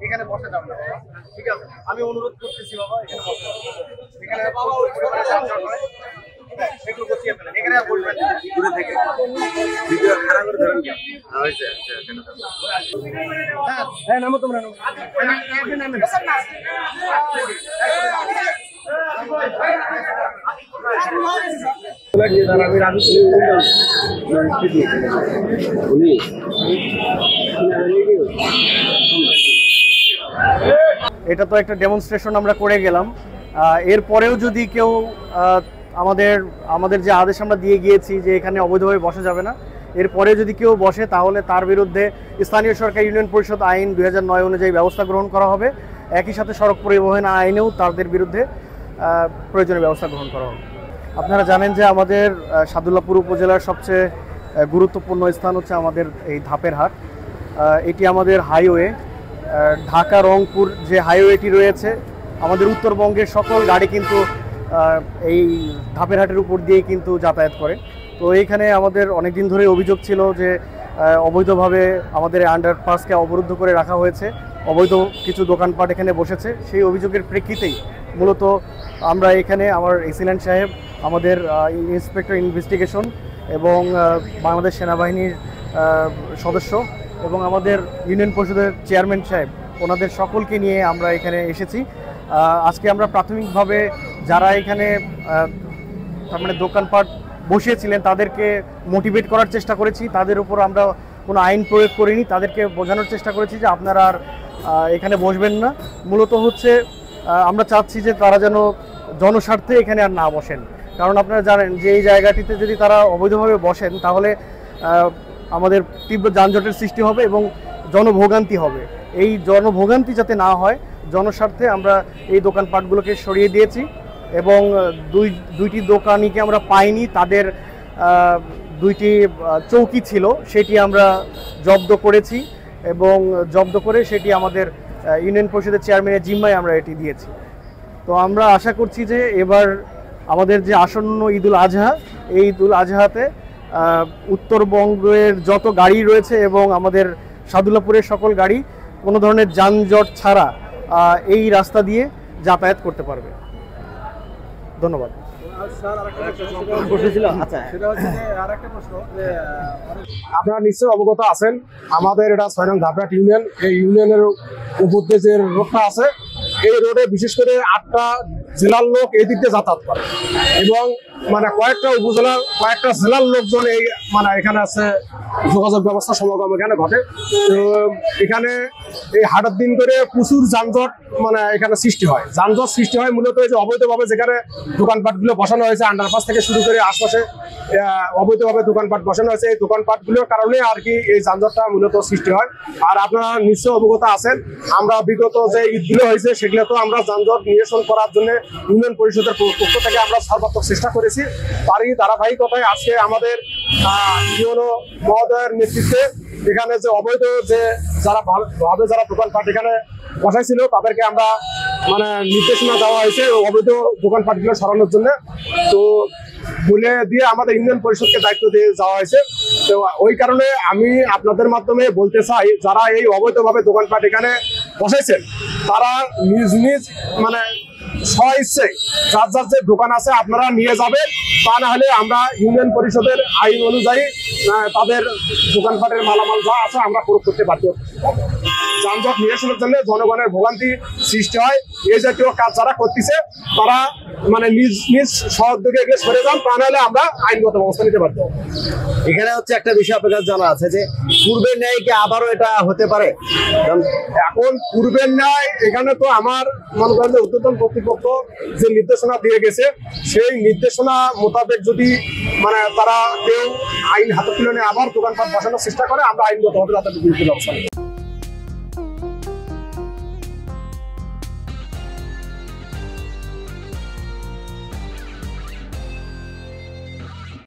এখানে বসে যাবে না, ঠিক আছে? আমি অনুরোধ করতেছি বাবা, এখানে বসে এখানে সেগুলো গুছিয়ে ফেলেন, এখানে আর বলবেন দূরে থেকে ভিডিও খারাপ করে ধরেন কি হয়েছে। হ্যাঁ নামো তোমরা, এটা তো একটা ডেমনস্ট্রেশন আমরা করে গেলাম। এরপরেও যদি কেউ আমাদের যে আদেশ আমরা দিয়ে গিয়েছি যে এখানে অবৈধভাবে বসা যাবে না, এরপরে যদি কেউ বসে তাহলে তার বিরুদ্ধে স্থানীয় সরকার ইউনিয়ন পরিষদ আইন 2009 অনুযায়ী ব্যবস্থা গ্রহণ করা হবে। একই সাথে সড়ক পরিবহন আইনেও তাদের বিরুদ্ধে প্রয়োজনীয় ব্যবস্থা গ্রহণ করা হবে। আপনারা জানেন যে আমাদের সাদুল্লাপুর উপজেলার সবচেয়ে গুরুত্বপূর্ণ স্থান হচ্ছে আমাদের এই ধাপের হাট। এটি আমাদের হাইওয়ে, ঢাকা রংপুর যে হাইওয়েটি রয়েছে, আমাদের উত্তরবঙ্গের সকল গাড়ি কিন্তু এই ধাপের হাটের উপর দিয়েই কিন্তু যাতায়াত করে। তো এইখানে আমাদের অনেক দিন ধরে অভিযোগ ছিল যে অবৈধভাবে আমাদের আন্ডারপাসকে অবরুদ্ধ করে রাখা হয়েছে, অবৈধ কিছু দোকানপাট এখানে বসেছে। সেই অভিযোগের প্রেক্ষিতেই মূলত আমরা এখানে আমার এক্সিলেন্ট সাহেব, আমাদের ইন্সপেক্টর ইনভেস্টিগেশন এবং বাংলাদেশ সেনাবাহিনীর সদস্য এবং আমাদের ইউনিয়ন পরিষদের চেয়ারম্যান সাহেব, ওনাদের সকলকে নিয়ে আমরা এখানে এসেছি। আজকে আমরা প্রাথমিকভাবে যারা এখানে তার মানে দোকানপাট বসিয়েছিলেন তাদেরকে মোটিভেট করার চেষ্টা করেছি। তাদের উপর আমরা কোনো আইন প্রয়োগ করিনি, তাদেরকে বোঝানোর চেষ্টা করেছি যে আপনারা আর এখানে বসবেন না। মূলত হচ্ছে আমরা চাচ্ছি যে তারা যেন জনস্বার্থে এখানে আর না বসেন, কারণ আপনারা জানেন যে এই জায়গাটিতে যদি তারা অবৈধভাবে বসেন তাহলে আমাদের তীব্র যানজটের সৃষ্টি হবে এবং জনভোগান্তি হবে। এই জনভোগান্তি যাতে না হয়, জনস্বার্থে আমরা এই দোকানপাটগুলোকে সরিয়ে দিয়েছি এবং দুইটি দোকানিকে আমরা পাইনি, তাদের দুইটি চৌকি ছিল সেটি আমরা জব্দ করেছি এবং জব্দ করে সেটি আমাদের ইউনিয়ন পরিষদের চেয়ারম্যানের জিম্মায় আমরা এটি দিয়েছি। তো আমরা আশা করছি যে এবার আমাদের যে আসন্ন ঈদুল আজহা, এই ঈদুল আজহাতে উত্তরবঙ্গের যত গাড়ি রয়েছে এবং আমাদের সাদুল্লাপুরের সকল গাড়ি কোনো ধরনের যানজট ছাড়া এই রাস্তা দিয়ে যাতায়াত করতে পারবে। ধন্যবাদ। আপনারা নিশ্চয়ই অবগত আছেন, আমাদের এটা 6 নং ধাপরাট ইউনিয়ন। এই ইউনিয়নের উপর দিয়ে যে রোডটা আছে, এই রোডে বিশেষ করে 8টা জেলার লোক এই দিক দিয়ে যাতায়াত করে এবং মানে কয়েকটা উপজেলার কয়েকটা জেলার লোকজন এই মানে এখানে আছে, যোগাযোগ ব্যবস্থা সমাগম এখানে ঘটে। তো এখানে এই হাটের দিন করে প্রচুর যানজট মানে এখানে সৃষ্টি হয়। যানজট সৃষ্টি হয় মূলত এই যে অবৈধভাবে যেখানে দোকানপাটগুলো বসানো হয়েছে, আন্ডারপাস থেকে শুরু করে আশপাশে অবৈধভাবে দোকানপাট বসানো হয়েছে, এই দোকানপাটগুলোর কারণে আর কি এই যানজটটা মূলত সৃষ্টি হয়। আর আপনারা নিশ্চয়ই অবগত আছেন, আমরা বিগত যে ঈদগুলো হয়েছে সেগুলো তো আমরা যানজট নিরসন করার জন্য ইউনিয়ন পরিষদের পক্ষ থেকে আমরা সর্বাত্মক চেষ্টা করেছি। তারই ধারাবাহিকতায় আজকে আমাদের ইউনো মহোদয়ের নেতৃত্বে এখানে যে অবৈধ যে যারা দোকানপাট এখানে বসাইছিল তাদেরকে আমরা মানে নির্দেশনা দেওয়া হয়েছে অবৈধ দোকানপাটগুলো সরানোর জন্য। তো বলে দিয়ে আমাদের ইউনিয়ন পরিষদকে দায়িত্ব দিয়ে যাওয়া হয়েছে। তো ওই কারণে আমি আপনাদের মাধ্যমে বলতে চাই, যারা এই অবৈধভাবে দোকানপাট এখানে বসাইছেন তারা নিজ নিজ মানে স্ব-ইচ্ছে যার যার যে দোকান আছে আপনারা নিয়ে যাবেন, তা না হলে আমরা ইউনিয়ন পরিষদের আইন অনুযায়ী তাদের দোকানপাটের মালামাল যা আছে আমরা প্রয়োগ করতে বাধ্য। যানজট নিরসনের জন্য জনগণের ভোগান্তি সৃষ্টি হয়, এই জাতীয় কাজ যারা করতেছে তারা মানে নিজ নিজ সহযোগে এগুলো সরে যান, তা নাহলে আমরা আইনগত ব্যবস্থা নিতে বাধ্য। এখানে হচ্ছে একটা বিষয় আপনার কাছে জানা আছে যে পূর্বের ন্যায় কি আবারও এটা হতে পারে? এখন পূর্বের ন্যায় এখানে তো আমার মনে করেন যে ঊর্ধ্বতন কর্তৃপক্ষ যে নির্দেশনা দিয়ে গেছে সেই নির্দেশনা মোতাবেক যদি মানে তারা কেউ আইন হাতে তুলে নিয়ে আবার দোকানপাট বসানোর চেষ্টা করে, আমরা আইনগতভাবে তাদের বিরুদ্ধে ব্যবস্থা নেব।